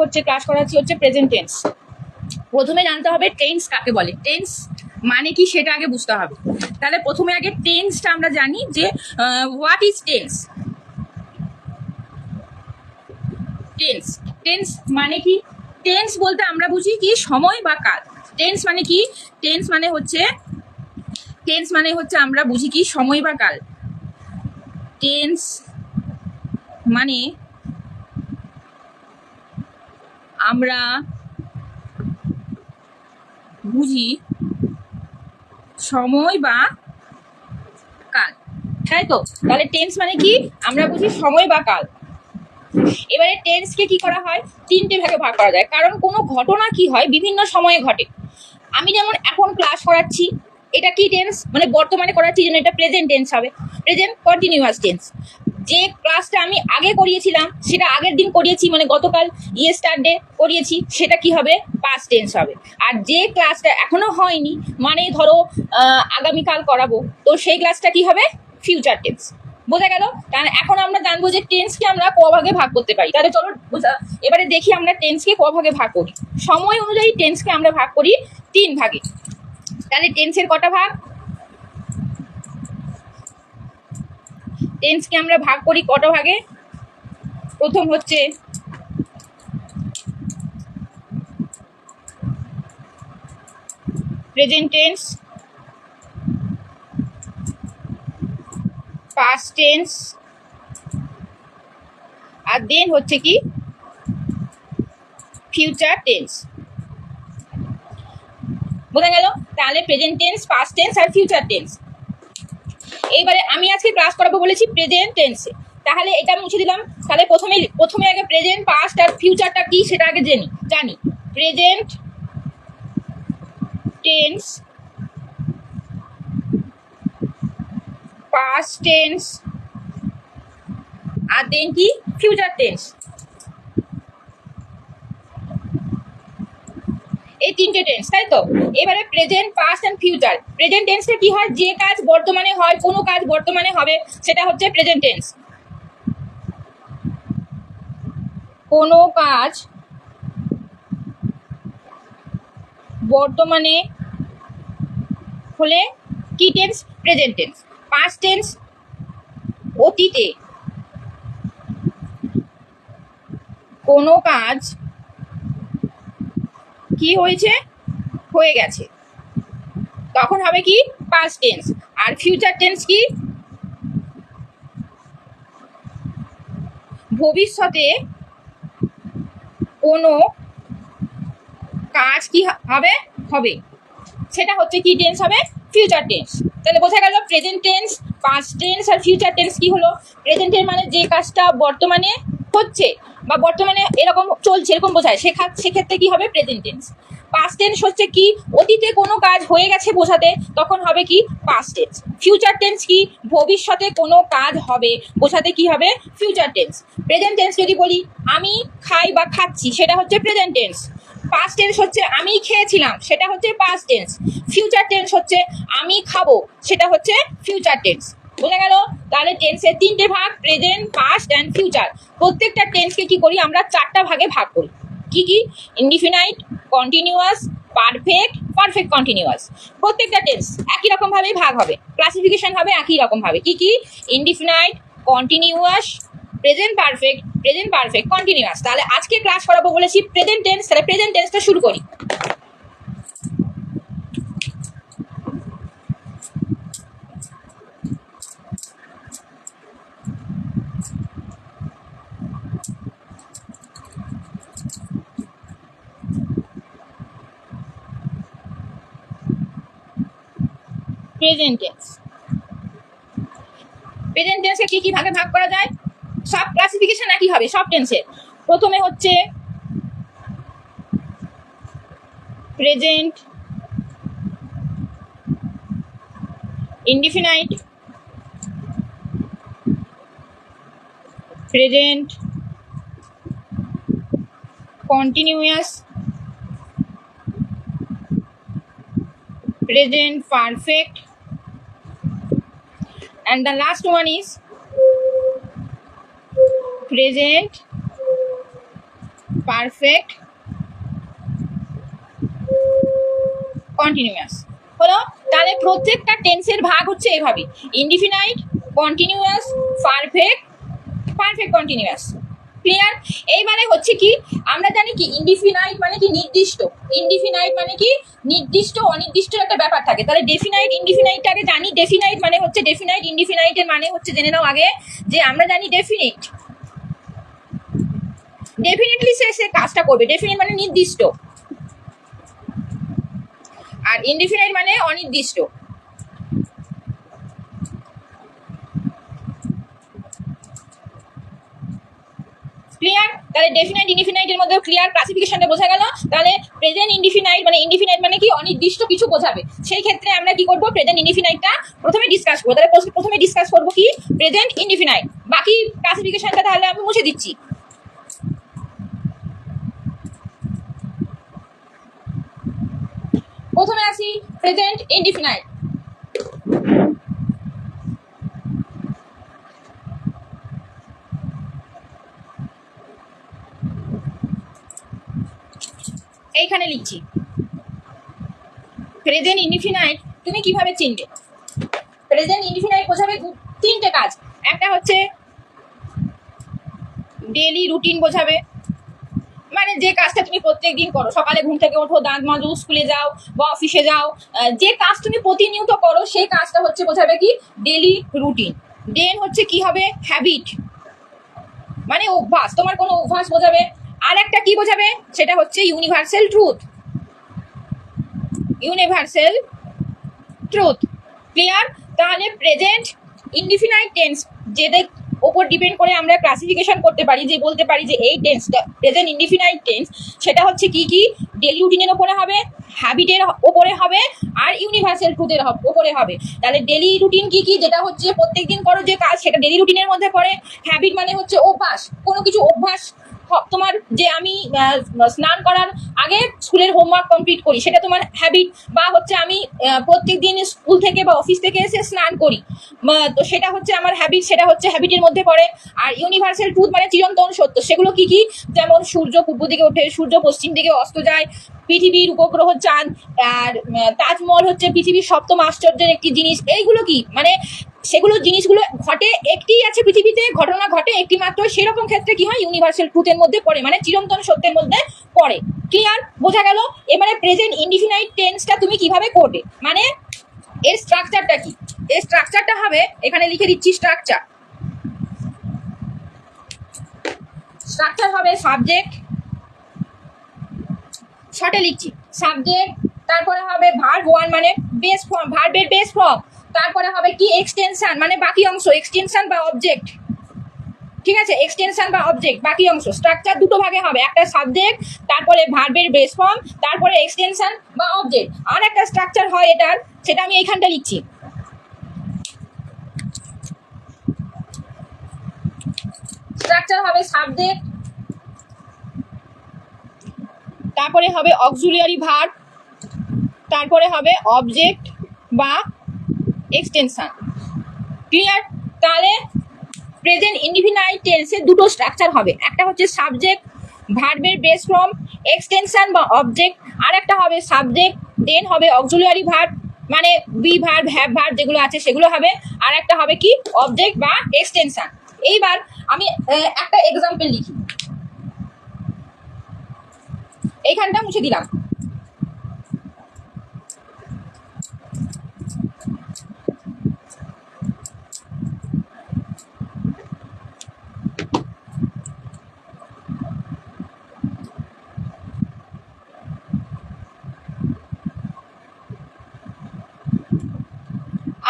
হচ্ছে ক্লাস করাচ্ছি হচ্ছে প্রেজেন্ট টেন্স। প্রথমে জানতে হবে টেন্স কাকে বলে, টেন্স মানে কি সেটা আগে বুঝতে হবে। তাহলে প্রথমে আগে টেন্সটা আমরা জানি যে what is tense. Tense tense মানে কি? টেন্স বলতে আমরা বুঝি কি সময় বা কাল। টেন্স মানে কি? টেন্স মানে হচ্ছে আমরা বুঝি কি সময় বা কাল। টেন্স মানে আমরা বুঝি সময় বা কাল, তাই তো? তাহলে টেন্স মানে কি? আমরা বুঝি সময় বা কাল। এবারে টেন্সকে কি করা হয়? তিনটে ভাগে ভাগ করা যায়, কারণ কোনো ঘটনা কি হয় বিভিন্ন সময়ে ঘটে। আমি যেমন এখন ক্লাস করাচ্ছি, এটা কি টেন্স? মানে বর্তমানে করাচ্ছি জন্য এটা প্রেজেন্ট টেন্স হবে, প্রেজেন্ট কন্টিনিউয়াস টেন্স। যে ক্লাসটা আমি আগে করিয়েছিলাম, সেটা আগের দিন করিয়েছি, মানে গতকাল ইয়েস্টারডে করিয়েছি, সেটা কি হবে? পাস্ট টেন্স হবে। আর যে ক্লাসটা এখনো হয়নি, মানে ধরো আগামীকাল করাবো, তো সেই ক্লাসটা কি হবে? Future tense. বোঝা গেল? কারণ এখন আমরা জানবো যে টেন্সকে আমরা ক ভাগে ভাগ করতে পারি। তাহলে চলো এবারে দেখি আমরা টেন্সকে ক ভাগে ভাগ করি। সময় অনুযায়ী টেন্সকে আমরা ভাগ করি 3 ভাগে। তাহলে টেন্সের কটা ভাগ? টেন্সকে আমরা ভাগ করি কটা ভাগে? প্রথম হচ্ছে প্রেজেন্ট টেন্স, পাস্ট টেন্স, আর দেন হচ্ছে কি ফিউচার টেন্স। বোঝা গেল? তাহলে প্রেজেন্ট টেন্স, পাস্ট টেন্স আর ফিউচার টেন্স। এইবারে আমি আজকে ক্লাস করাবো বলেছি প্রেজেন্ট টেন্সে, তাহলে এটা মুছে দিলাম। তাহলে প্রথমে আগে প্রেজেন্ট, পাস্ট আর ফিউচারটা কি সেটা আগে জানি। প্রেজেন্ট টেন্স, পাস্ট টেন্স, আর দেন কি ফিউচার টেন্স। এই তিনটে টেন্স, তাই তো? এবারে present, past and future. Present টেন্সে কি হয়? যে কাজ বর্তমানে হয়, কোনো কাজ বর্তমানে হবে, সেটা হচ্ছে প্রেজেন্ট টেন্স। কোনো কাজ বর্তমানে হলে কি tense? Present tense. Past tense অতীতে কোনো কাজ কি হয়েছে? হয়ে গেছে, তখন হবে কি? Past tense. আর ফিউচার টেন্স কি? ভবিষ্যতে কোনো কাজ কি হবে, সেটা হচ্ছে কি টেন্স হবে? Future tense. তাহলে বোঝা গেল প্রেজেন্ট টেন্স, পাস্ট টেন্স আর ফিউচার টেন্স কি হলো? প্রেজেন্ট টেন্স মানে যে কাজটা বর্তমানে হচ্ছে বা বর্তমানে এরকম চলছে, এরকম বোঝায়, সেক্ষেত্রে কি হবে? Present tense. পাস্ট টেন্স হচ্ছে কি? অতীতে কোনো কাজ হয়ে গেছে বোঝাতে, তখন হবে কি? Past tense. ফিউচার টেন্স কি? ভবিষ্যতে কোনো কাজ হবে বোঝাতে কি হবে? Future tense. প্রেজেন্ট টেন্স যদি বলি আমি খাই বা খাচ্ছি, সেটা হচ্ছে প্রেজেন্ট টেন্স। পাস্ট টেন্স হচ্ছে আমি খেয়েছিলাম, সেটা হচ্ছে পাস্ট টেন্স। ফিউচার টেন্স হচ্ছে আমি খাবো, সেটা হচ্ছে ফিউচার টেন্স। বোঝা গেল? তাহলে টেন্সের তিনটে ভাগ, প্রেজেন্ট, পাস্ট অ্যান্ড ফিউচার। প্রত্যেকটা টেন্সকে কি করি আমরা? 4টা ভাগে ভাগ করি। কি কি? Indefinite, continuous, perfect, perfect continuous. প্রত্যেকটা টেন্স একই রকম ভাবেই ভাগ হবে, ক্লাসিফিকেশন হবে একই রকম ভাবে। কি কি? Indefinite, continuous, present perfect, continuous. তাহলে আজকে ক্লাস করাবো বলেছি প্রেজেন্ট টেন্স। তাহলে প্রেজেন্ট টেন্সটা শুরু করি। প্রেজেন্ট টেন্স, প্রেজেন্ট টেন্সকে কি কি ভাগে ভাগ করা যায়? সব ক্লাসিফিকেশন একই হবে সব টেন্সের। প্রথমে হচ্ছে present indefinite, present continuous, present perfect, and the last one is present perfect continuous হলো। তাহলে প্রত্যেকটা টেন্সের ভাগ হচ্ছে এভাবে, indefinite, continuous, perfect, perfect continuous. Clear? এইবারে হচ্ছে কি, আমরা জানি কি ইনডিফিনাইট মানে কি নির্দিষ্ট, ইনডিফিনাইট মানে কি নির্দিষ্ট অনির্দিষ্ট একটা ব্যাপার থাকে। তাহলে ডেফিনাইট ইনডিফিনাইটটাকে জানি, ডেফিনাইট মানে হচ্ছে ডেফিনাইট, ইনডিফিনাইটের মানে হচ্ছে জেনে নাও আগে যে আমরা জানি ডেফিনিট, ডেফিনেটলি সে কাজটা করবে, ডেফিনিট মানে নির্দিষ্ট, আর ইনডিফিনাইট মানে অনির্দিষ্ট। ক্লিয়ার? তাহলে ডেফিনাইট ইনডিফিনাইটের মধ্যে ক্লিয়ার ক্লাসিফিকেশনটা বোঝা গেল। তাহলে প্রেজেন্ট ইনডিফিনাইট মানে কি অনির্দিষ্ট কিছু বোঝাবে, সেই ক্ষেত্রে আমরা কি করব, প্রেজেন্ট ইনডিফিনাইটটা প্রথমে ডিসকাস করবো। তাহলে প্রথমে ডিসকাস করবো কি প্রেজেন্ট ইনডিফিনাইট, বাকি ক্লাসিফিকেশনটা তাহলে আমি মুছে দিচ্ছি। প্রথমে আসি প্রেজেন্ট ইনডিফিনাইট। এইখানে লিখছি প্রেজেন্ট ইনডিফিনাইট তুমি কিভাবে চিনবে। প্রেজেন্ট ইনডিফিনাইট বোঝাবে তিনটে কাজ। একটা হচ্ছে ডেইলি রুটিন বোঝাবে, মানে যে কাজটা তুমি প্রত্যেক দিন করো, সকালে ঘুম থেকে ওঠো, দাঁত মাজো, স্কুলে যাও বা অফিসে যাও, যে কাজ তুমি প্রতিনিয়ত করো সেই কাজটা হচ্ছে বোঝাবে কি ডেইলি রুটিন। দেন হচ্ছে কি হবে হ্যাবিট, মানে অভ্যাস, তোমার কোনো অভ্যাস বোঝাবে। আর একটা কি বোঝাবে সেটা হচ্ছে universal truth, universal truth. Clear? তাহলে প্রেজেন্ট ইনডিফিনাইট টেন্স যেদের ওপর ডিপেন্ড করে আমরা ক্লাসিফিকেশন করতে পারি, যে বলতে পারি যে এই টেন্সটা প্রেজেন্ট ইনডিফিনাইট টেন্স, সেটা হচ্ছে কি কি ডেইলি রুটিনের ওপরে হবে, হ্যাবিটের ওপরে হবে, আর ইউনিভার্সাল ট্রুথের ওপরে হবে। তাহলে ডেইলি রুটিন কি কি, যেটা হচ্ছে প্রত্যেকদিন করো যে কাজ সেটা ডেইলি রুটিনের মধ্যে পড়ে। হ্যাবিট মানে হচ্ছে অভ্যাস, কোনো কিছু অভ্যাস, তোমার যে আমি স্নান করার আগে স্কুলের হোমওয়ার্ক কমপ্লিট করি সেটা তোমার হ্যাবিট, বা হচ্ছে আমি প্রত্যেকদিন স্কুল থেকে বা অফিস থেকে এসে স্নান করি, তো সেটা হচ্ছে আমার হ্যাবিট, সেটা হচ্ছে হ্যাবিটের মধ্যে পড়ে। আর ইউনিভার্সাল ট্রুথ মানে চিরন্তন সত্য, সেগুলো কি কি, যেমন সূর্য পূর্ব দিকে ওঠে, সূর্য পশ্চিম দিকে অস্ত যায়, পৃথিবীর উপগ্রহ চাঁদ, আর তাজমহল হচ্ছে পৃথিবীর সপ্তম আশ্চর্যের একটি জিনিস। এইগুলো কি মানে সেগুলো জিনিসগুলো ঘটে, একটি আছে পৃথিবীতে, ঘটনা ঘটে একটি মাত্র, সেরকম ক্ষেত্রে কি হয় ইউনিভার্সাল ট্রুথের মধ্যে পড়ে, মানে চিরন্তন সত্যের মধ্যে পড়ে। ক্লিয়ার? বোঝা গেল? এবারে প্রেজেন্ট ইনডিফিনাইট টেন্সটা তুমি কিভাবে করবে, মানে এর স্ট্রাকচারটা কি। এর স্ট্রাকচারটা হবে, এখানে লিখে দিচ্ছি স্ট্রাকচার। স্ট্রাকচার হবে সাবজেক্ট, শর্টে লিখছি সাবজেক্ট, তারপরে হবে ভার্ব ওয়ান মানে বেস ফর্ম, ভার্বের বেস ফর্ম, তারপরে হবে কি এক্সটেনশন মানে বাকি অংশ, এক্সটেনশন বা অবজেক্ট। ঠিক আছে, এক্সটেনশন বা অবজেক্ট বাকি অংশ। স্ট্রাকচার দুটো ভাগে হবে, একটা সাবজেক্ট, তারপরে ভার্বের বেস ফর্ম, তারপরে এক্সটেনশন বা অবজেক্ট। আর একটা স্ট্রাকচার হয় এটার, সেটা আমি এখানটা লিখছি। স্ট্রাকচার হবে সাবজেক্ট, তারপরে হবে অক্সিলিয়ারি ভার্ব, তারপরে হবে অবজেক্ট বা এক্সটেনশন। ক্লিয়ার? তাহলে প্রেজেন্ট ইনডিফিনাইট টেন্সের দুটো স্ট্রাকচার হবে, একটা হচ্ছে সাবজেক্ট, ভার্বের বেস ফর্ম, এক্সটেনশন বা অবজেক্ট, আর একটা হবে সাবজেক্ট, দেন হবে অক্সিলিয়ারি ভার্ব মানে বি ভার্ব, হ্যাভ ভার্ব যেগুলো আছে সেগুলো হবে, আর একটা হবে কি অবজেক্ট বা এক্সটেনশন। এইবার আমি একটা এক্সাম্পল লিখি, এইখানটা মুছে দিলাম।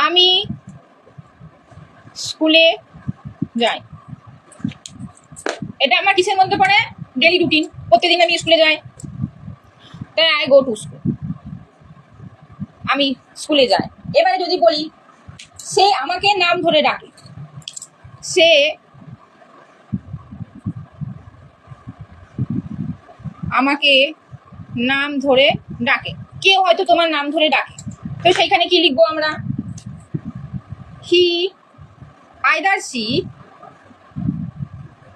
আমি স্কুলে যাই, এটা আমার কিসের মধ্যে পড়ে, ডেইলি রুটিন, প্রত্যেকদিন আমি স্কুলে যাই, তাই আই গো টু স্কুল, আমি স্কুলে যাই। এবারে যদি বলি সে আমাকে নাম ধরে ডাকে, সে আমাকে নাম ধরে ডাকে, কেউ হয়তো তোমার নাম ধরে ডাকে, তো সেইখানে কি লিখবো আমরা, he either she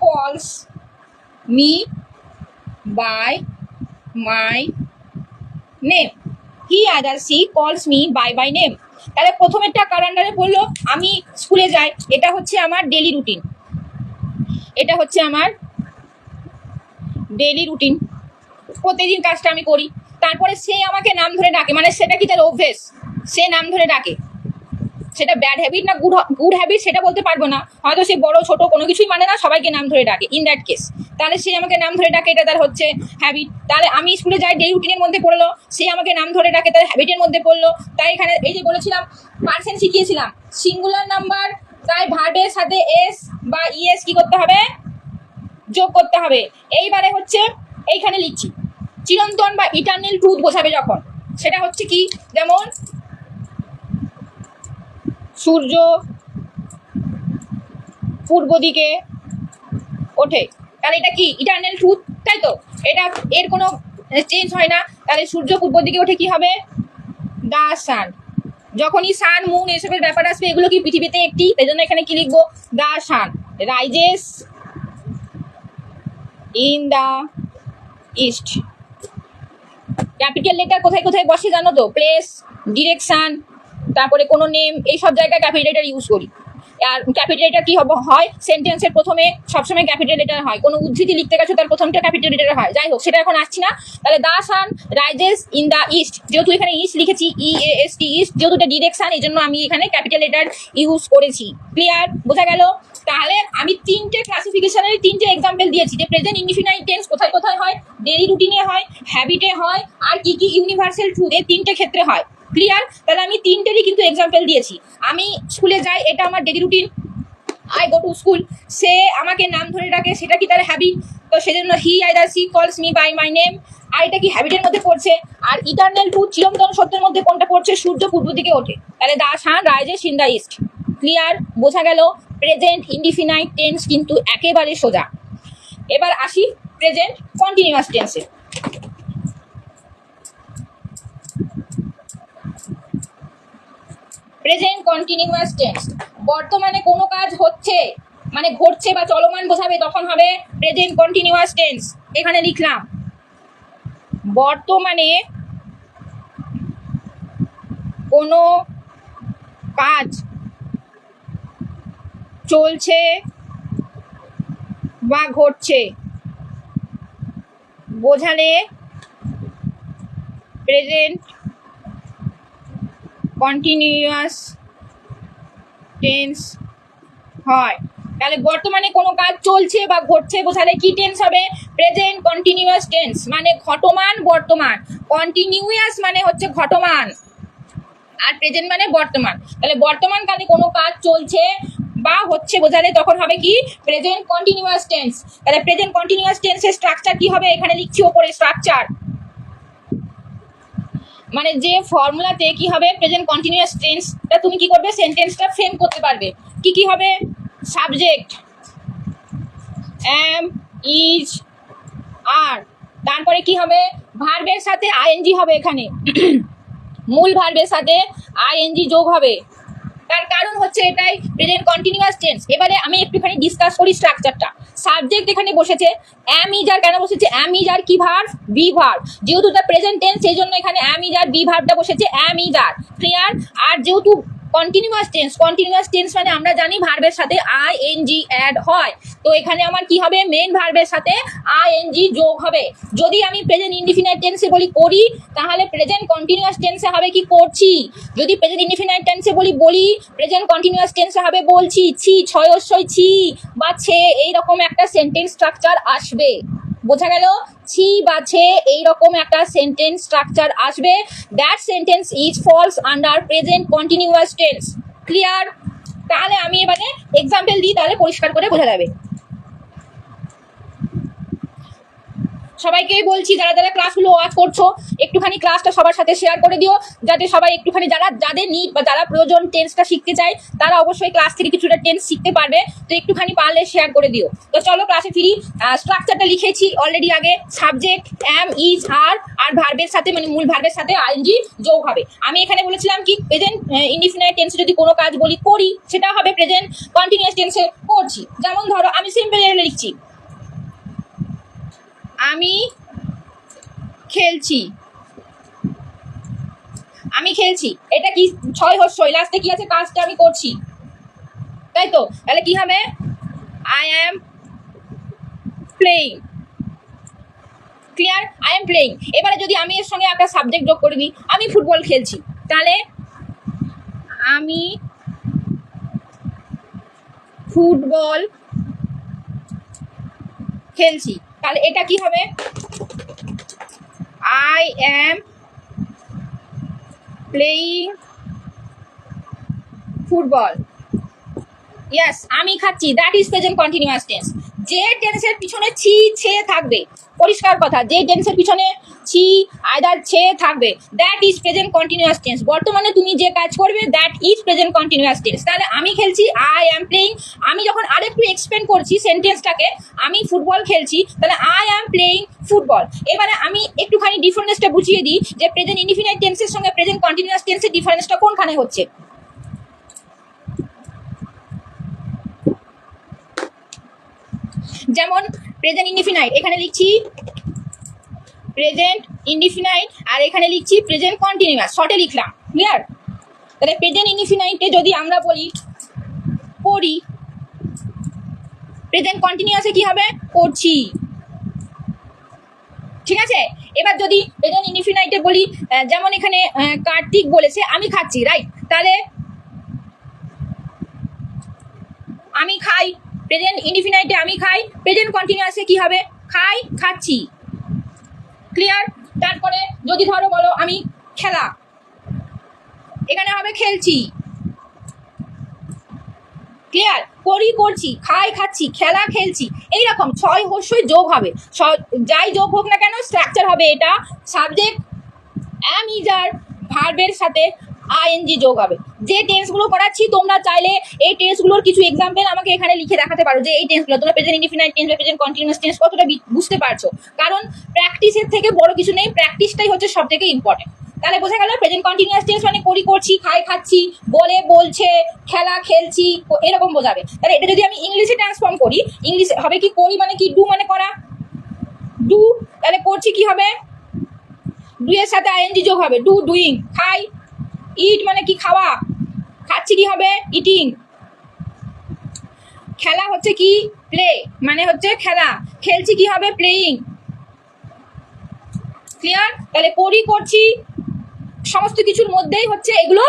calls me by my name, he other she calls me by name. তাহলে প্রথমেরটা কার আন্ডারে পড়লো, আমি স্কুলে যাই, এটা হচ্ছে আমার ডেলি রুটিন, এটা হচ্ছে আমার ডেলি রুটিন, প্রতিদিন কাজটা আমি করি। তারপরে সে আমাকে নাম ধরে ডাকে, মানে সেটা কি তার অভ্যেস, সে নাম ধরে ডাকে। সেটা ব্যাড হ্যাবিট না গুড হ্যাবিট সেটা বলতে পারবো না, হয়তো সে বড় ছোট কোনো কিছুই মানে না, সবাইকে নাম ধরে ডাকে। ইন দ্যাট কেস তাহলে সে আমাকে নাম ধরে ডাকে, এটা তার হচ্ছে হ্যাবিট। তাহলে আমি স্কুলে যাই, ডেলি রুটিনের মধ্যে পড়লো, সে আমাকে নাম ধরে ডাকে, তার হ্যাবিটের মধ্যে পড়লো। তাই এখানে এই যে বলেছিলাম পার্সেন্ট শিখিয়েছিলাম, সিঙ্গুলার নাম্বার, তাই ভার্বের সাথে এস বা ইএস কি করতে হবে, যোগ করতে হবে। এইবারে হচ্ছে এইখানে লিখছি চিরন্তন বা ইটারনাল ট্রুথ বোঝাবে যখন, সেটা হচ্ছে কি, যেমন সূর্য পূর্ব দিকে ওঠে, তাহলে এটা কি ইটারনাল ট্রুথ, তাই তো, এটা এর কোনো চেঞ্জ হয় না। তাহলে সূর্য পূর্ব দিকে ওঠে কি হবে, দা সান। যখনই সান মুন এসবের ব্যাপার আসবে, এগুলো কি পৃথিবীতে একটি, তাই জন্য এখানে কি লিখবো, the sun rises in the east. Capital letter কোথায় কোথায় বসে জানো তো, প্লেস, ডিরেকশন, তারপরে কোনো নেম, এই সব জায়গায় ক্যাপিটাল লেটার ইউজ করি। আর ক্যাপিটাল লেটার কি হয়, সেন্টেন্সের প্রথমে সবসময় ক্যাপিটাল লেটার হয়, কোনো উদ্ধৃতি লিখতে গেছো তার প্রথমটা ক্যাপিটাল লেটার হয়। যাই হোক, সেটা এখন আসছি না। তাহলে the sun rises in the east, যেহেতু এখানে ইস্ট লিখেছি, EAST ইস্ট, যেহেতু এটা ডিরেকশন, এই জন্য আমি এখানে ক্যাপিটাল লেটার ইউজ করেছি। ক্লিয়ার, বোঝা গেল? তাহলে আমি তিনটে ক্লাসিফিকেশনের তিনটে এক্সাম্পল দিয়েছি, যে প্রেজেন্ট ইনডিফিনাইট টেন্স কোথায় কোথায় হয়, ডেইলি রুটিনে হয়, হ্যাবিটে হয়, আর কি কি ইউনিভার্সাল ট্রুথ, এই তিনটে ক্ষেত্রে হয়। ক্লিয়ার? তাহলে আমি তিনটেরই কিন্তু এক্সাম্পল দিয়েছি। আমি স্কুলে যাই, এটা আমার daily routine, I go to school. সে আমাকে নাম ধরে ডাকে, সেটা কি তার হ্যাবিট, তো সেজন্য he either she calls me by my name, আর এটা কি হ্যাবিটের মধ্যে পড়ছে। আর ইটারনাল ট্রুথ চিরন্তন সত্যের মধ্যে কোনটা পড়ছে, সূর্য পূর্ব দিকে ওঠে, তাহলে the sun rises in the east. Clear, বোঝা গেল? প্রেজেন্ট ইনডিফিনাইট টেন্স কিন্তু একেবারে সোজা। এবার আসি প্রেজেন্ট কন্টিনিউয়াস টেন্সে। প্রেজেন্ট কন্টিনিউয়াস টেন্স, বর্তমানে কোনো কাজ হচ্ছে মানে ঘটছে বা চলমান বোঝাবে, তখন হবে প্রেজেন্ট কন্টিনিউয়াস টেন্স। এখানে লিখলাম বর্তমানে কোনো কাজ চলছে বা ঘটছে বোঝালে প্রেজেন্ট কন্টিনিউয়াস টেন্স হয়। তাহলে বর্তমানে কোনো কাজ চলছে বা ঘটছে বোঝালে কি টেন্স হবে, প্রেজেন্ট কন্টিনিউয়াস টেন্স। মানে ঘটমান বর্তমান, কন্টিনিউয়াস মানে হচ্ছে ঘটমান, আর প্রেজেন্ট মানে বর্তমান। তাহলে বর্তমান কালে কোনো কাজ চলছে বা হচ্ছে বোঝালে তখন হবে কি, প্রেজেন্ট কন্টিনিউয়াস টেন্স। তাহলে প্রেজেন্ট কন্টিনিউয়াস টেন্সের স্ট্রাকচার কি হবে, এখানে লিখছি ওপরে স্ট্রাকচার, মানে যে ফর্মুলাতে কি হবে, প্রেজেন্ট কন্টিনিউয়াস টেন্সটা তুমি কি করবে, সেন্টেন্সটা ফ্রেম করতে পারবে। কি কি হবে, সাবজেক্ট অ্যাম, ইজ, আর, তারপরে কি হবে, ভার্বের সাথে আইএনজি হবে, এখানে মূল ভার্বের সাথে আইএনজি যোগ হবে। তার কারণ হচ্ছে এটাই প্রেজেন্ট কন্টিনিউয়াস টেন্স। এবারে আমি একটুখানি ডিসকাস করি স্ট্রাকচারটা। সাবজেক্ট এখানে বসেছে, অ্যাম ইজ আর কেন বসেছে, অ্যাম ইজ আর কি ভার্ব, বি ভার্ব, যেহেতু এটা প্রেজেন্ট টেন্স সেই জন্য এখানে অ্যাম ইজ আর বি ভার্বটা বসেছে, অ্যাম ইজ আর। ক্লিয়ার? আর যেহেতু কন্টিনিউয়াস টেন্স মানে আমরা জানি ভার্বের সাথে আইএনজি অ্যাড হয়, তো এখানে আমার কি হবে, মেইন ভার্বের সাথে আইএনজি যোগ হবে। যদি আমি প্রেজেন্ট ইনডিফিনাইট টেন্সে বলি করি, তাহলে প্রেজেন্ট কন্টিনিউয়াস টেন্সে হবে কি, করছি। যদি প্রেজেন্ট ইনডিফিনাইট টেন্সে বলি প্রেজেন্ট কন্টিনিউয়াস টেন্সে হবে বলছি, ছি, ছয়স্বই ছি বা ছে, এইরকম একটা সেন্টেন্স স্ট্রাকচার আসবে। বোঝা গেল? ছি বা ছে এইরকম একটা সেন্টেন্স স্ট্রাকচার আসবে। That sentence is false under present continuous tense. Clear? তাহলে আমি এবারে এক্সাম্পল দিই, তাহলে পরিষ্কার করে বোঝা যাবে। সবাইকেই বলছি, যারা যারা ক্লাসগুলো ওয়াচ করছো, একটুখানি ক্লাসটা সবার সাথে শেয়ার করে দিও, যাতে সবাই একটুখানি, যাদের নিড বা যারা প্রয়োজন টেন্সটা শিখতে চায়, তারা অবশ্যই ক্লাস থেকে কিছুটা টেন্স শিখতে পারবে। তো একটুখানি পারলে শেয়ার করে দিও। তো চলো ক্লাসে ফিরি। স্ট্রাকচারটা লিখেছি অলরেডি আগে, সাবজেক্ট অ্যাম, ইজ, আর ভার্বের সাথে মানে মূল ভার্বের সাথে আইএনজি যোগ হবে। আমি এখানে বলেছিলাম কি, প্রেজেন্ট ইনডিফিনাইট টেন্সে যদি কোনো কাজ বলি করি, সেটা হবে প্রেজেন্ট কন্টিনিউয়াস টেন্সে করছি। যেমন ধরো আমি সিম্পল লিখছি, আমি খেলছি, আমি খেলছি, এটা কি ছয় হর্ষই, লাস্টে কি আছে, কাজটা আমি করছি, তাই তো? তাহলে কি হবে, I am playing. Clear? I am playing. এবারে যদি আমি এর সঙ্গে একটা সাবজেক্ট যোগ করে দিই, আমি ফুটবল খেলছি, তাহলে আমি ফুটবল খেলছি, তাহলে এটা কি হবে, I am playing football. Yes, আমি খাচ্ছি, that is present continuous tense. যে টেন্সের পিছনে ছি ছে থাকবে, পরিষ্কার কথা, যে টেন্সের পিছনে ছি আইদার ছে থাকবে, that is present continuous tense. বর্তমানে তুমি যে কাজ করবে, that is present continuous tense. তাহলে আমি খেলছি, আই অ্যাম প্লেইং। আমি যখন আরেকটু এক্সপ্লেন করছি সেন্টেন্সটাকে, আমি ফুটবল খেলছি, তাহলে আই অ্যাম প্লেইং ফুটবল। এবারে আমি একটুখানি ডিফারেন্সটা বুঝিয়ে দিই যে প্রেজেন্ট ইনডিফিনাইট টেন্সের সঙ্গে প্রেজেন্ট কন্টিনিউয়াস টেন্সের ডিফারেন্সটা কোনখানে হচ্ছে। যেমন প্রেজেন্ট ইনডিফিনাইট, এখানে লিখছি প্রেজেন্ট ইনডিফিনাইট, আর এখানে লিখছি প্রেজেন্ট কন্টিনিউয়াস, শর্টে লিখলাম। ক্লিয়ার? তাহলে প্রেজেন্ট ইনডিফিনাইটে যদি আমরা বলি করি, প্রেজেন্ট কন্টিনিউয়াসে কি হবে, করছি। ঠিক আছে? এবার যদি প্রেজেন্ট ইনডিফিনাইটে বলি, যেমন এখানে কার্তিক বলেছে আমি খাচ্ছি, রাইট? তাহলে আমি খাই, প্রেজেন্ট ইনডিফিনাইটে আমি খাই, প্রেজেন্ট কন্টিনিউয়াসে কি হবে, খাই, খাচ্ছি। ক্লিয়ার? তারপরে যদি ধরো বলো আমি খেলা, এখানে হবে খেলছি। ক্লিয়ার? করি, করছি, খাই, খাচ্ছি, খেলা, খেলছি, এইরকম ছয় হর্ষই যোগ হবে। যাই যোগ হোক না কেন, স্ট্রাকচার হবে এটা সাবজেক্ট অ্যাম ইজ আর ভার্বের সাথে আইএনজি যোগ হবে। যে টেন্সগুলো করাচ্ছি, তোমরা চাইলে এই টেন্সগুলোর কিছু এক্সাম্পল আমাকে এখানে লিখে দেখাতে পারো, যে এই টেন্সগুলো তোমরা প্রেজেন্ট ইনডিফিনাইট টেন্স বা প্রেজেন্ট কন্টিনিউয়াস টেন্স কতটা বুঝতে পারছো। কারণ প্র্যাকটিসের থেকে বড় কিছু নেই, প্র্যাকটিসটাই হচ্ছে সব থেকে ইম্পর্টেন্ট। তাহলে বোঝা গেল প্রেজেন্ট কন্টিনিউয়াস টেন্স মানে করি, করছি, খাই, খাচ্ছি, বলে, বলছে, খেলা, খেলছি, এরকম বোঝাবে। তাহলে এটা যদি আমি ইংলিশে ট্রান্সফর্ম করি, ইংলিশে হবে কি, করি মানে কি, ডু মানে করা, ডু। তাহলে করছি কি হবে, ডু এর সাথে আইএনজি যোগ হবে, ডু, ডুইং। খাই, ইট মানে কি, খাওয়া, খাচ্ছি কি হবে, ইটিং। খেলা হচ্ছে কি, প্লে মানে হচ্ছে খেলা, খেলছি কি হবে, প্লেইং। ক্লিয়ার? তাহলে করি, করছি, সমস্ত কিছুর মধ্যেই হচ্ছে এগুলো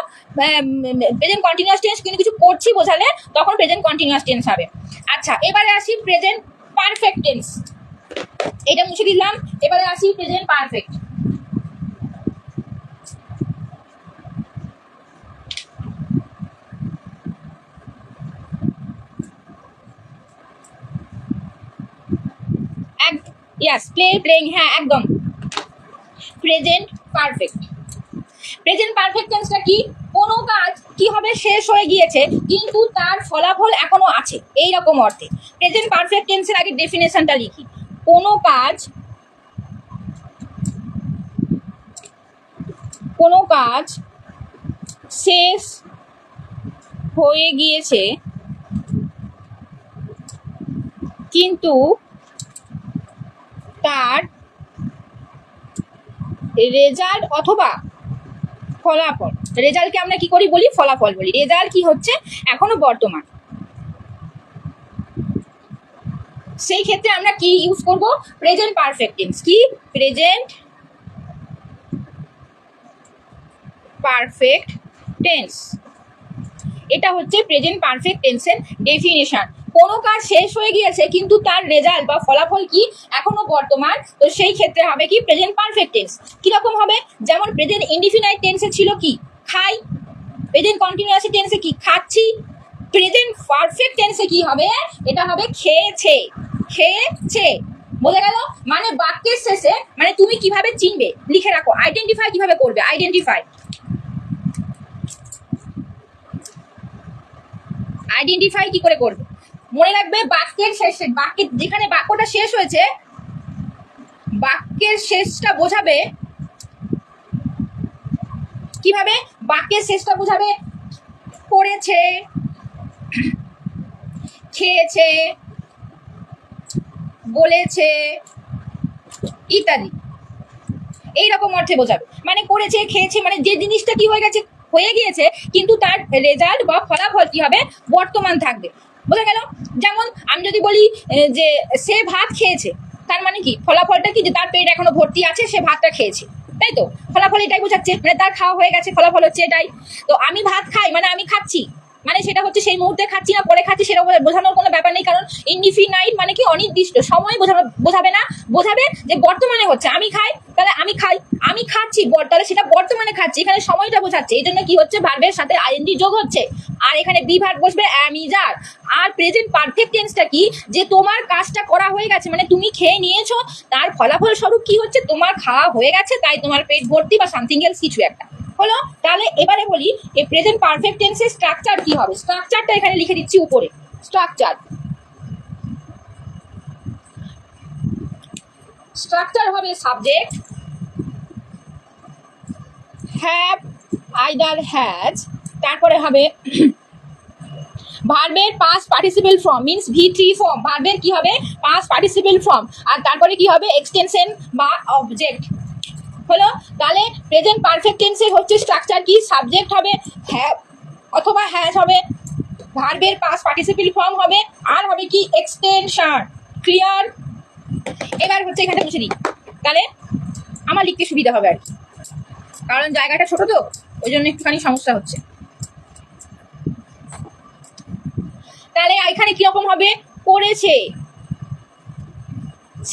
প্রেজেন্ট কন্টিনিউয়াস টেন্স, কিন্তু কিছু করছি বোঝালে তখন প্রেজেন্ট কন্টিনিউয়াস টেন্স হবে। আচ্ছা, এবারে আসি প্রেজেন্ট পারফেক্ট টেন্স। এটা মুছে দিলাম, এবারে আসি প্রেজেন্ট পারফেক্ট। ইয়াস, প্লেইং, হ্যাঁ একদম। Present perfect. প্রেজেন্ট পারফেক্ট টেন্সটা কি, কোনো কাজ কি হবে, শেষ হয়ে গিয়েছে কিন্তু তার ফলাফল এখনো আছে, এই রকম অর্থে। প্রেজেন্ট পারফেক্ট টেন্সের আগে ডেফিনেশনটা লিখি, কোনো কাজ শেষ হয়ে গিয়েছে কিন্তু তার রেজাল্ট অথবা ফলাফল, রেজাল্টকে আমরা কি করি বলি, ফলাফল বলি। রেজাল্ট কি হচ্ছে, এখনো বর্তমান। সেই ক্ষেত্রে আমরা কি ইউজ করব, প্রেজেন্ট পারফেক্ট টেন্স। কি, প্রেজেন্ট পারফেক্ট টেন্স, এটা হচ্ছে প্রেজেন্ট পারফেক্ট টেন্সের ডেফিনেশন। কোনো কাজ শেষ হয়ে গিয়েছে কিন্তু তার রেজাল্ট বা ফলাফল কি, এখনো বর্তমান, তো সেই ক্ষেত্রে হবে কি, প্রেজেন্ট পারফেক্ট টেন্স। কিরকম হবে, যেমন প্রেজেন্ট ইনডিফিনাইট টেন্সে ছিল কি, খাই, প্রেজেন্ট কন্টিনিউয়াস টেন্সে কি, খাচ্ছি, প্রেজেন্ট পারফেক্ট টেন্সে কি হবে, এটা হবে খেয়েছে, খেয়েছে। বোঝা গেল? মানে বাক্যের শেষে, মানে তুমি কিভাবে চিনবে, লিখে রাখো, আইডেন্টিফাই কিভাবে করবে, আইডেন্টিফাই কি করে করবে, মনে রাখবে বাক্যের শেষে, বাক্যের যেখানে বাক্যটা শেষ হয়েছে, বাক্যের শেষটা বোঝাবে কিভাবে, বাক্যের শেষটা বোঝাবে করেছে, খেয়েছে, বলেছে ইত্যাদি। এইরকম অর্থে বোঝাবে, মানে করেছে খেয়েছে, মানে যে জিনিসটা কি হয়ে গেছে, হয়ে গিয়েছে, কিন্তু তার রেজাল্ট বা ফলাফল কি হবে, বর্তমান থাকবে। বোঝা গেল? যেমন আমি যদি বলি যে সে ভাত খেয়েছে, তার মানে কি ফলাফলটা কি, যে তার পেট এখনো ভর্তি আছে, সে ভাতটা খেয়েছে, তাই তো? ফলাফল এটাই বোঝাচ্ছে, মানে তার খাওয়া হয়ে গেছে, ফলাফল হচ্ছে এটাই। তো আমি ভাত খাই মানে আমি খাচ্ছি, মানে সেটা হচ্ছে সেই মুহূর্তে খাচ্ছি না পরে খাচ্ছি, সেটা বোঝানোর কোনো ব্যাপার নেই, কারণ ইনডিফিনাইট মানে কি অনির্দিষ্ট সময় বোঝাবে না, বোঝাবে যে বর্তমানে হচ্ছে। আমি খাই, তাহলে আমি খাই, আমি খাচ্ছি, তাহলে সেটা বর্তমানে খাচ্ছি, এখানে সময়টা বোঝাচ্ছে। এই জন্য কি হচ্ছে, ভার্বের সাথে আইএনজি যোগ হচ্ছে, আর এখানে বি ভার্ব বসবে অ্যাম ইজ আর। আর প্রেজেন্ট পারফেক্ট টেন্সটা কি, যে তোমার কাজটা করা হয়ে গেছে, মানে তুমি খেয়ে নিয়েছো, তার ফলাফল স্বরূপ কি হচ্ছে, তোমার খাওয়া হয়ে গেছে, তাই তোমার পেট ভর্তি বা সামথিং এলস কিছু একটা হলো। তাহলে এবারে বলি এই প্রেজেন্ট পারফেক্ট টেন্সের স্ট্রাকচার কি হবে। স্ট্রাকচারটা এখানে লিখে দিচ্ছি উপরে। স্ট্রাকচার হবে সাবজেক্ট হ্যাভ আইদার হ্যাজ, তারপরে হবে ভার্বের past participle form means V3 form, ভার্বের কি হবে পাস্ট পার্টিসিপেল ফর্ম, আর তারপরে কি হবে এক্সটেনশন বা অবজেক্ট হলো। তাহলে প্রেজেন্ট পারফেক্ট টেন্সের হচ্ছে স্ট্রাকচার কি, সাবজেক্ট হবে হ্যাভ অথবা হ্যাজ হবে, ভার্বের পাস্ট পার্টিসিপেল ফর্ম হবে, আর হবে কি এক্সটেনশন। ক্লিয়ার? এবার হচ্ছে এখানে মুছে দিই, তাহলে আমার লিখতে সুবিধা হবে আর কি, কারণ জায়গাটা ছোট তো ওই জন্য একটুখানি সমস্যা হচ্ছে। তাহলে এখানে কিরকম হবে, করেছে।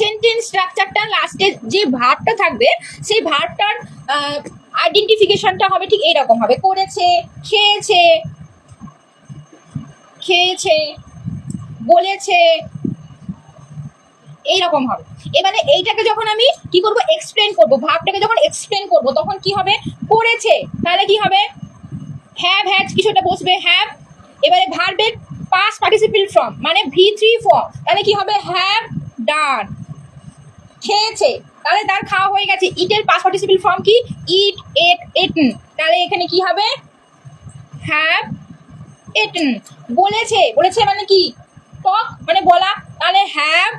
সেন্টেন্স স্ট্রাকচারটা লাস্টে যে ভার্বটা থাকবে সেই ভার্বটার আইডেন্টিফিকেশনটা হবে ঠিক এইরকম হবে, করেছে, খেয়েছে, খেয়েছে, বলেছে, এইরকম হবে। এবারে এইটাকে যখন আমি কি করব, এক্সপ্লেন করব, ভার্বটাকে যখন এক্সপ্লেন করব তখন কি হবে, করেছে, তাহলে কি হবে হ্যাভ হ্যাজ কিছু একটা বসবে হ্যাভ, এবারে ভার্বের পাস্ট পার্টিসিপেল ফর্ম মানে V3 ফর্ম, তাহলে কি হবে হ্যাভ ডান। খেয়েছে, তাহলে তার খাওয়া হয়ে গেছে, ইটের পাস্ট পার্টিসিপেল ফর্ম কি, ইট, এট, এটন, তাহলে এখানে কি হবে হ্যাভ এটন। বলেছে, বলেছে মানে কি টক মানে বলা, তাহলে হ্যাভ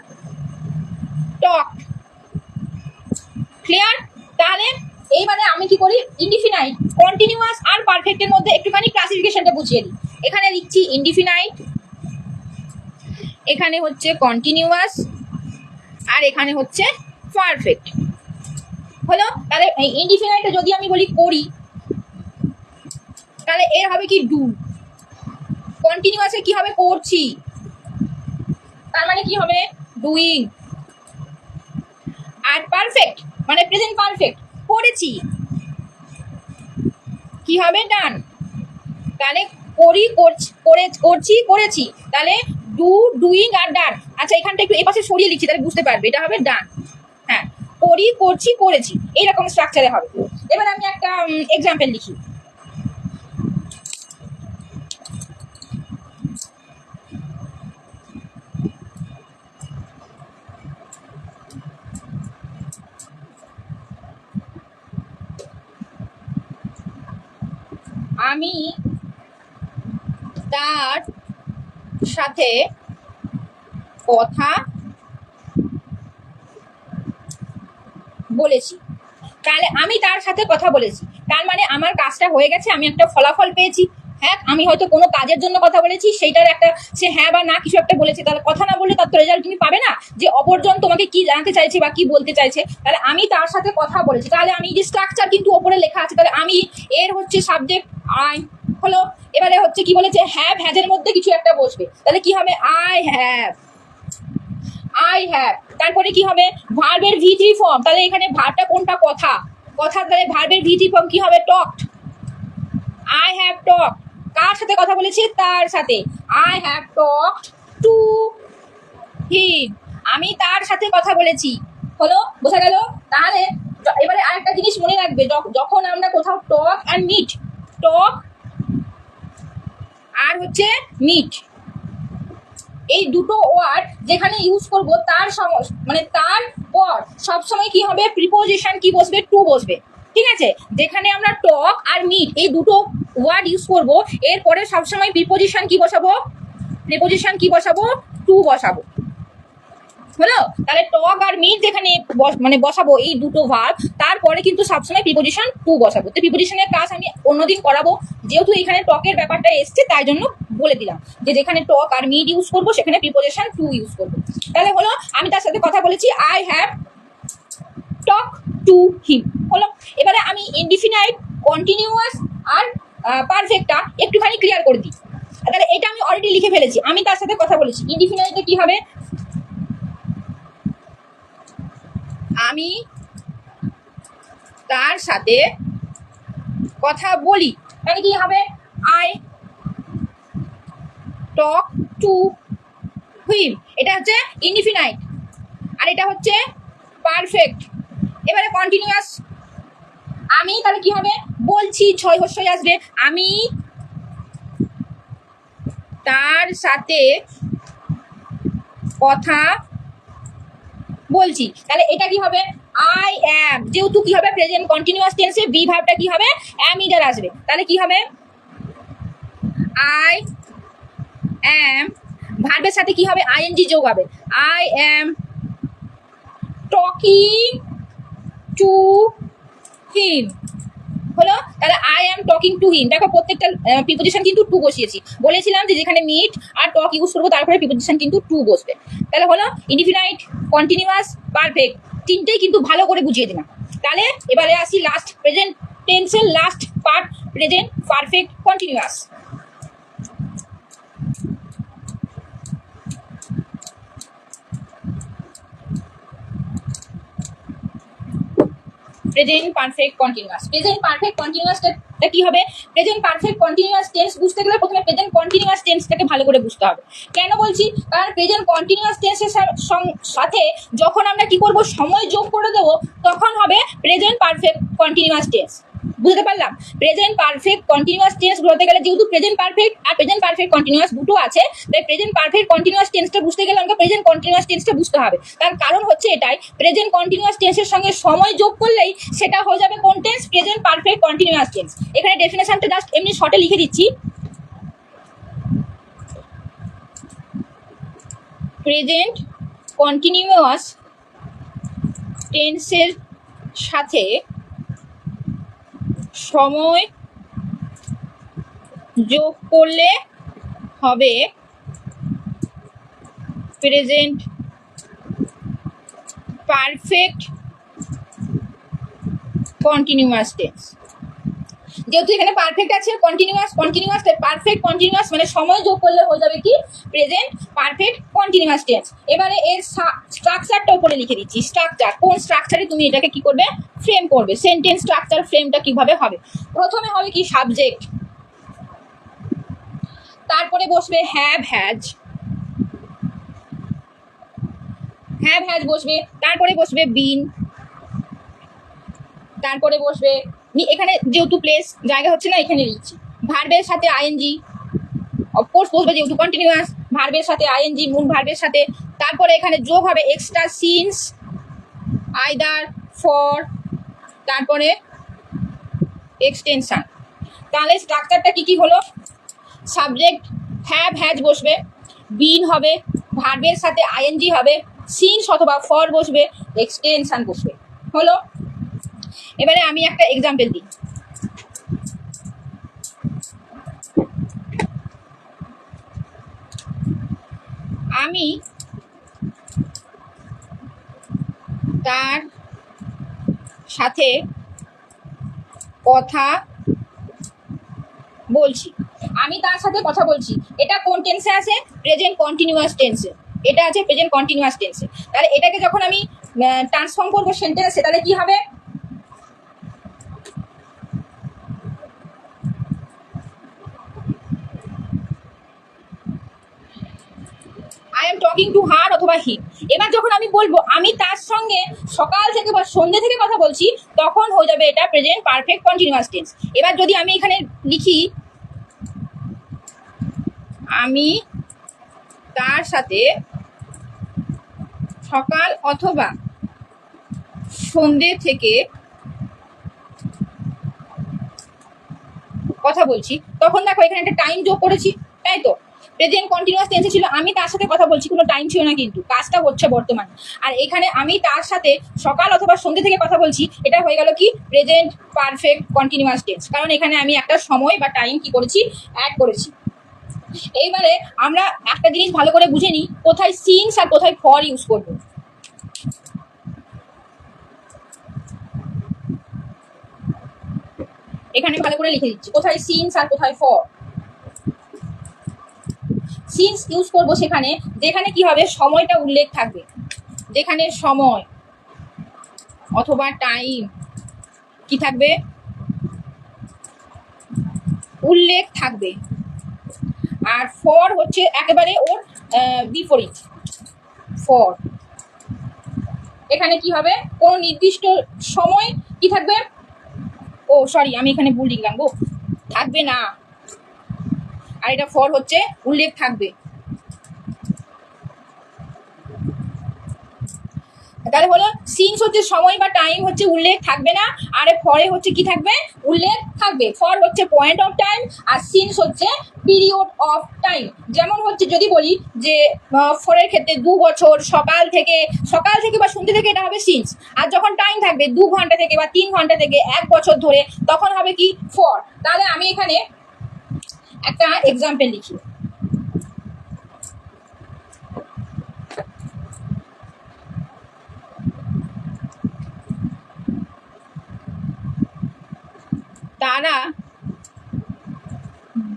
টক। ক্লিয়ার? তাহলে এইবারে আমি কি করি, ইনডিফিনাইট, কন্টিনিউয়াস আর পারফেক্টের মধ্যে একটুখানি ক্লাসিফিকেশনটা বুঝিয়ে দিই। এখানে লিখছি ইনডিফিনাইট, এখানে হচ্ছে কন্টিনিউয়াস, আর এখানে হচ্ছে পারফেক্ট হলো। তাহলে ইনডিফিনাইটে যদি আমি বলি করি, তাহলে এর হবে কি ডু। কন্টিনিউয়াসে কি হবে, করছি, তার মানে কি হবে ডুইং। আর পারফেক্ট মানে প্রেজেন্ট পারফেক্ট, করেছি, কি হবে ডান। তাহলে করি, করছি, করেছি, তাহলে ডু, ডুইং আর ডান। আচ্ছা এখানটা একটু এপাশে সরিয়ে লিখছি, তাহলে বুঝতে পারবে, এটা হবে ডান। হ্যাঁ, করি, করছি, করেছি, এইরকম স্ট্রাকচারে হবে। এবার আমি একটা এক্সাম্পল লিখি। আমি তার সাথে কথা বলেছি, তাহলে আমি তার সাথে কথা বলেছি, তার মানে আমার কাজটা হয়ে গেছে, আমি একটা ফলাফল পেয়েছি। হ্যাঁ, আমি হয়তো কোনো কাজের জন্য কথা বলেছি, সেইটার একটা সে হ্যাঁ বা না কিছু একটা বলেছে, তাহলে কথা না বললে তার তো রেজাল্ট তুমি পাবে না, যে অপরজন তোমাকে কি জানাতে চাইছে বা কি বলতে চাইছে। তাহলে আমি তার সাথে কথা বলেছি, তাহলে আমি যে স্ট্রাকচার কিন্তু ওপরে লেখা আছে, তাহলে আমি এর হচ্ছে সাবজেক্ট আই হলো। এবারে হচ্ছে কি বলেছে, হ্যাভ হ্যাজের মধ্যে কিছু একটা বসবে, তাহলে কি হবে আই হ্যাভ, আই হ্যাভ। তারপরে কি হবে ভার্বের V3 ফর্ম, তাহলে এখানে ভার্বটা কোনটা, কথা, কথা, তাহলে ভার্বের V3 ফর্ম কি হবে টকড, আই হ্যাভ টকড। কার সাথে কথা বলেছে, তার সাথে, I have talked to him, আমি তার সাথে কথা বলেছি হলো। বোঝা গেল? তাহলে এবারে আরেকটা জিনিস মনে রাখবে, যখন আমরা কোথাও টক অ্যান্ড মিট, টক আর হচ্ছে মিট, এই দুটো ওয়ার্ড যেখানে ইউজ করব তার মানে তার পর সবসময় কি হবে, প্রিপোজিশন কি বসবে, টু বসবে। ঠিক আছে, যেখানে আমরা টক আর মিট এই দুটো ওয়ার্ড ইউজ করব, এরপরে সবসময় প্রিপোজিশন কি বসাবো, প্রিপোজিশন কি বসাবো, টু বসাবো। হলো। তাহলে টক আর মিট যেখানে মানে বসাবো এই দুটো ভার্ব, তারপরে কিন্তু সবসময় প্রিপোজিশন টু বসাবো। তো প্রিপোজিশনের ক্লাস আমি অন্যদিন করাবো, যেহেতু এখানে টকের ব্যাপারটা এসছে তাই জন্য বলে দিলাম যে যেখানে টক আর মিট ইউজ করবো সেখানে প্রিপোজিশন টু ইউজ করবো। তাহলে হলো আমি তার সাথে কথা বলেছি, I have talk to him. হলো। এবারে আমি ইনডিফিনাইট, কন্টিনিউয়াস আর পারফেক্টটা একটুখানি ক্লিয়ার করে দিই। তাহলে এটা আমি অলরেডি লিখে ফেলেছি, আমি তার সাথে কথা বলেছি। ইনডিফিনাইটে কি হবে, আমি তার সাথে কথা বলি, তাহলে কি হবে, আই টক টু হুইম। এটা হচ্ছে ইনডিফিনাইট আর এটা হচ্ছে পারফেক্ট। এবারে কন্টিনিউয়াস, আমি তাহলে কি হবে, বলছি, ছয় হর্ষই আসবে, আমি তার সাথে কথা বলছি। তাহলে এটা কি হবে, আই অ্যাম, যেহেতু কি হবে প্রেজেন্ট কন্টিনিউয়াস টেন্সে বি ভার্বটা কি হবে, অ্যাম ইডার আসবে। তাহলে কি হবে, আই অ্যাম, ভার্বের সাথে কি হবে, আইএনজি যোগ হবে, I am talking to him. হলো। তাহলে I am talking to him, দেখো প্রত্যেকটা প্রিপোজিশন কিন্তু টু বসিয়েছি, বলেছিলাম যে যেখানে মিট আর টক ইউজ করবো তারপরে প্রিপোজিশন কিন্তু টু বসবে। তাহলে হলো ইনডিফিনাইট, কন্টিনিউয়াস, পারফেক্ট, তিনটেই কিন্তু ভালো করে বুঝিয়ে দিলাম। তাহলে এবারে আসি লাস্ট, প্রেজেন্ট টেন্সের last part, present perfect continuous. Present perfect continuous. Present perfect কন্টিনিউয়াসটা কি হবে, প্রেজেন্ট পারফেক্ট কন্টিনিউয়াস টেন্স বুঝতে গেলে প্রথমে প্রেজেন্ট কন্টিনিউয়াস টেন্সটাকে ভালো করে বুঝতে হবে। কেন বলছি, কারণ প্রেজেন্ট কন্টিনিউয়াস টেন্সের সাথে যখন আমরা কি করব, সময় যোগ করে দেবো, তখন হবে প্রেজেন্ট পারফেক্ট কন্টিনিউয়াস টেন্স। বুঝতে পারলাম। প্রেজেন্ট পারফেক্ট কন্টিনিউয়াস টেন্স বলতে গেলে যেহেতু প্রেজেন্ট পারফেক্ট আর প্রেজেন্ট পারফেক্ট কন্টিনিউয়াস দুটো আছে, তাই প্রেজেন্ট পারফেক্ট কন্টিনিউয়াস টেন্সটা বুঝতে গেলে আমাকে প্রেজেন্ট কন্টিনিউয়াস টেন্সটা বুঝতে হবে। তার কারণ হচ্ছে এটাই, প্রেজেন্ট কন্টিনিউয়াস টেন্সের সঙ্গে সময় যোগ করলেই সেটা হয়ে যাবে কোন tense, present perfect continuous tense. এখানে ডেফিনেশনটা জাস্ট এমনি শর্টে লিখে দিচ্ছি, প্রেজেন্ট কন্টিনিউয়াস টেন্সের সাথে সময় যোগ করলে হবে প্রেজেন্ট পারফেক্ট কন্টিনিউয়াস টেন্স। যেহেতু এখানে পারফেক্ট আছে, কন্টিনিউয়াস পারফেক্ট কন্টিনিউয়াস মানে সময় যোগ করলে হয়ে যাবে কি, প্রেজেন্ট পারফেক্ট কন্টিনিউয়াস টেন্স। এবারে এর স্ট্রাকচারটা উপরে লিখে দিচ্ছি, স্ট্রাকচার, কোন স্ট্রাকচারে তুমি এটাকে কি করবে, ফ্রেম করবে। সেন্টেন্স স্ট্রাকচার ফ্রেমটা কিভাবে হবে, প্রথমে হবে কি সাবজেক্ট, তারপরে বসবে হ্যাভ হ্যাজ, বসবে, তারপরে বসবে বিন, তারপরে বসবে, এখানে যেহেতু প্লেস জায়গা হচ্ছে না এখানে লিখছি, ভার্বের সাথে আইএনজি, অফকোর্স বসবে যেহেতু কন্টিনিউয়াস, ভার্বের সাথে আইএনজি, মূল ভার্বের সাথে, তারপরে এখানে যোগ হবে এক্সট্রা সিন্স, আইদার, ফর, তারপরে এক্সটেনশন। তাহলে স্ট্রাকচারটা কি কি হলো, সাবজেক্ট হ্যাভ হ্যাজ বসবে, বিন হবে, ভার্বের সাথে আইএনজি হবে, সিন্স অথবা ফর বসবে, এক্সটেনশন বসবে। হলো। এবারে আমি একটা এক্সাম্পল দিই, আমি তার সাথে কথা বলছি, আমি তার সাথে কথা বলছি, এটা কোন টেন্সে আছে, প্রেজেন্ট কন্টিনিউয়াস টেন্সে, এটা আছে প্রেজেন্ট কন্টিনিউয়াস টেন্সে। তাহলে এটাকে যখন আমি ট্রান্সফর্ম করবো সেন্টেন্সে, তাহলে কি হবে, I am talking to her অথবা হি। এবার যখন আমি বলবো আমি তার সঙ্গে সকাল থেকে বা সন্ধ্যে থেকে কথা বলছি, তখন হয়ে যাবে এটা প্রেজেন্ট পারফেক্ট কন্টিনিউয়াস টেন্স। এবার যদি আমি এখানে লিখি, আমি তার সাথে সকাল অথবা সন্ধ্যে থেকে কথা বলছি, তখন দেখো এখানে একটা টাইম যোগ করেছি, তাই তো। প্রেজেন্ট কন্টিনিউয়াস টেন্সে ছিল আমি তার সাথে কথা বলছি, কোনো টাইম ছিল না, কিন্তু কাজটা হচ্ছে বর্তমান। আর এখানে আমি তার সাথে সকাল অথবা সন্ধ্যে থেকে কথা বলছি, এটা হয়ে গেল কি প্রেজেন্ট পারফেক্ট কন্টিনিউয়াস টেন্স, কারণ এখানে আমি একটা সময় বা টাইম কি করেছি, অ্যাড করেছি। এইবারে আমরা একটা জিনিস ভালো করে বুঝে নিই, কোথায় সিন্স আর কোথায় ফর ইউজ করব। এখানে ভালো করে লিখে দিচ্ছি কোথায় সিন্স আর কোথায় ফর। সিন্স ইউজ করব সেখানে যেখানে কি হবে, সময়টা উল্লেখ থাকবে, যেখানে সময় অথবা টাইম কি থাকবে, উল্লেখ থাকবে। আর ফর হচ্ছে একেবারে ওর বিপরীত। ফর এখানে কি হবে, কোনো নির্দিষ্ট সময় কি থাকবে, ও সরি আমি এখানে ভুল লিখলাম গো, থাকবে না। আর এটা ফর হচ্ছে উল্লেখ থাকবে। তাহলে হলো সিন্স হচ্ছে সময় বা টাইম হচ্ছে উল্লেখ থাকবে না, আর ফরে হচ্ছে কি থাকবে, উল্লেখ থাকবে। ফর হচ্ছে পয়েন্ট অফ টাইম আর সিন্স হচ্ছে পিরিয়ড অফ টাইম। যেমন হচ্ছে যদি বলি যে ফরের ক্ষেত্রে 2 বছর সকাল থেকে বা সন্ধ্যে থেকে, এটা হবে সিন্স। আর যখন টাইম থাকবে 2 ঘন্টা থেকে বা 3 ঘন্টা থেকে 1 বছর ধরে, তখন হবে কি ফর। তাহলে আমি এখানে একটা এক্সাম্পল লিখি। তারা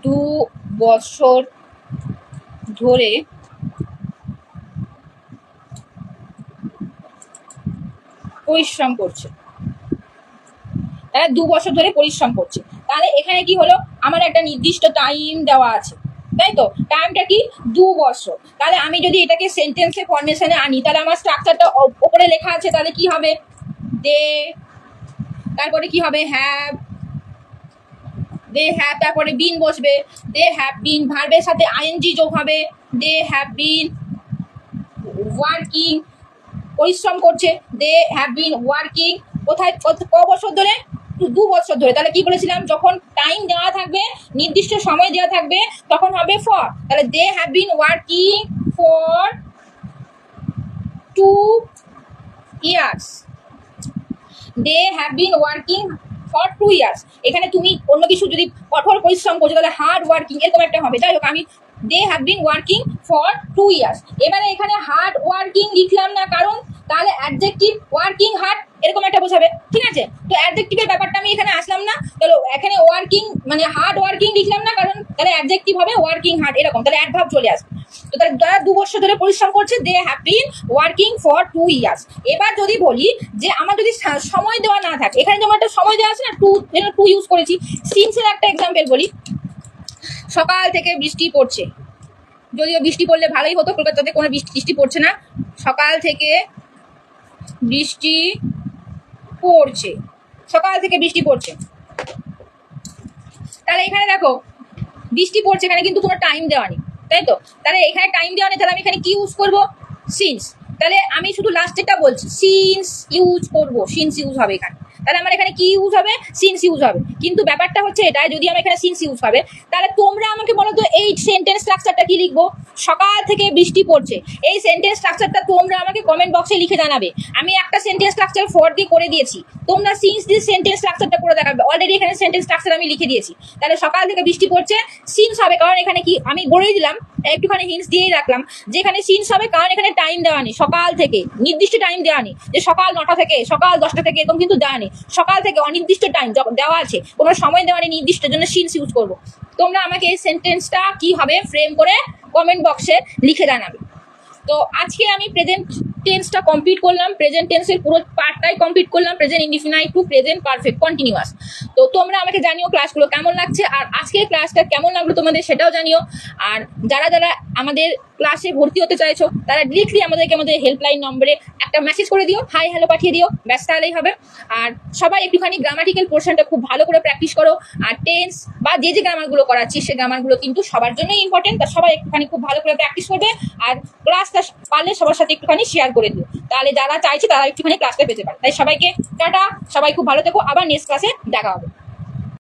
2 বছর ধরে পরিশ্রম করছে, তারা 2 বছর ধরে পরিশ্রম করছে। তাহলে এখানে কি হলো, আমার একটা নির্দিষ্ট টাইম দেওয়া আছে, তাই তো? টাইমটা কি 2 বছর। তাহলে আমি যদি এটাকে সেন্টেন্সের ফরমেশনে আনি, তাহলে আমার স্ট্রাকচারটা ওপরে লেখা আছে, তাহলে কি হবে, দে, তারপরে কি হবে, হ্যাভ, দে হ্যাভ, তারপরে বিন বসবে, দে হ্যাভ বিন, ভার্বের সাথে আইএনজি যোগ হবে, দে হ্যাভ বিন ওয়ার্কিং, পরিশ্রম করছে, দে হ্যাভ বিন ওয়ার্কিং। কোথায়, ক বছর ধরে, 2 বছর ধরে। তাহলে কি বলেছিলাম, যখন টাইম দেওয়া থাকবে, নির্দিষ্ট সময় দেওয়া থাকবে, তখন হবে ফর। তাহলে they have been working for 2 years, they have been working for 2 years। এখানে তুমি অন্য কিছু যদি কঠোর পরিশ্রম করছো, তাহলে হার্ড ওয়ার্কিং এরকম একটা হবে। যাই হোক, আমি they have been working for 2 years। এবারে এখানে হার্ড ওয়ার্কিং লিখলাম না, কারণ তাহলে অ্যাডজেক্টিভ ওয়ার্কিং হার্ড এরকম একটা বোঝাবে, ঠিক আছে? তো অ্যাডজেক্টিভের ব্যাপারটা আমি এখানে আসলাম না। তাহলে এখানে ওয়ার্কিং মানে হার্ড ওয়ার্কিং লিখলাম না, কারণ তাহলে অ্যাডজেক্টিভ হবে ওয়ার্কিং হার্ড, এরকম। তাহলে অ্যাডভার্ব চলে আসবে। তো তাহলে তারা 2 বছর ধরে পরিশ্রম করছে, they have been working for 2 years। এবার যদি বলি যে আমার যদি সময় দেওয়া না থাকে, এখানে যেমন একটা সময় দেওয়া আছে না, টু ইউজ করেছি। সিন্সের একটা এক্সাম্পল বলি, সকাল থেকে বৃষ্টি পড়ছে, যদিও বৃষ্টি পড়লে ভালোই হতো, কলকাতাতে কোনো বৃষ্টি পড়ছে না, সকাল থেকে বৃষ্টি পড়ছে, সকাল থেকে বৃষ্টি পড়ছে। তাহলে এখানে দেখো বৃষ্টি পড়ছে, এখানে কিন্তু কোনো টাইম দেওয়া নেই, তাই তো? তাহলে এখানে টাইম দেওয়া নেই, তাহলে আমি এখানে কি ইউজ করবো, সিন্স। তাহলে আমি শুধু লাস্টেরটা বলছি, সিন্স ইউজ করবো, সিন্স ইউজ হবে এখানে। তাহলে আমার এখানে কি ইউজ হবে, সিন্স ইউজ হবে। কিন্তু ব্যাপারটা হচ্ছে এটা, যদি আমার এখানে সিন্স ইউজ হবে, তাহলে তোমরা আমাকে বলো তো এই সেন্টেন্স স্ট্রাকচারটা কি লিখবো, সকাল থেকে বৃষ্টি পড়ছে। এই সেন্টেন্স স্ট্রাকচারটা তোমরা আমাকে কমেন্ট বক্সে লিখে জানাবে। আমি একটা সেন্টেন্স স্ট্রাকচার ফর দিয়ে করে দিয়েছি, তোমরা সিন্স দিয়ে সেন্টেন্স স্ট্রাকচারটা করে দেখাবে। অলরেডি এখানে সেন্টেন্স স্ট্রাকচার আমি লিখে দিয়েছি। তাহলে সকাল থেকে বৃষ্টি পড়ছে, সিন্স হবে, কারণ এখানে কি আমি বলেই দিলাম, একটুখানি হিন্টস দিয়েই রাখলাম যে এখানে সিন্স হবে, কারণ এখানে টাইম দেওয়া নেই, সকাল থেকে নির্দিষ্ট টাইম দেওয়া নেই, যে সকাল 9টা থেকে সকাল 10টা থেকে এরকম কিন্তু দেওয়া নেই। সকাল থেকে অনির্দিষ্ট টাইম দেওয়া আছে, কোনো সময় দেওয়া নেই নির্দিষ্ট, জন্য সিন্স ইউজ করবো। তোমরা আমাকে এই সেন্টেন্সটা কিভাবে ফ্রেম করে কমেন্ট বক্সে লিখে জানাবে। তো আজকে আমি প্রেজেন্ট টেন্সটা কমপ্লিট করলাম, প্রেজেন্ট টেন্সের পুরো পার্টটাই কমপ্লিট করলাম, present indefinite to present perfect continuous. তো তোমরা আমাকে জানিও ক্লাসগুলো কেমন লাগছে, আর আজকের ক্লাসটা কেমন লাগলো তোমাদের সেটাও জানিও। আর যারা যারা আমাদের ক্লাসে ভর্তি হতে চাইছো, তারা ডিরেক্টলি আমাদেরকে আমাদের হেল্পলাইন নম্বরে একটা মেসেজ করে দিও, হাই হ্যালো পাঠিয়ে দিও, ব্যাস তাহলেই হবে। আর সবাই একটুখানি গ্রামাটিক্যাল পোর্শনটা খুব ভালো করে প্র্যাকটিস করো। আর টেন্স বা যে গ্রামারগুলো করাচ্ছি, সে গ্রামারগুলো কিন্তু সবার জন্যই ইম্পর্টেন্ট, তা সবাই একটুখানি খুব ভালো করে প্র্যাকটিস করবে। আর ক্লাসটা পারলে সবার সাথে একটুখানি শেয়ার করে দিও, তাহলে যারা চাইছে তারা একটুখানি ক্লাসটা পেতে পারে। তাই সবাইকে টাটা, সবাই খুব ভালো থেকো, আবার নেক্সট ক্লাসে দেখা হবে।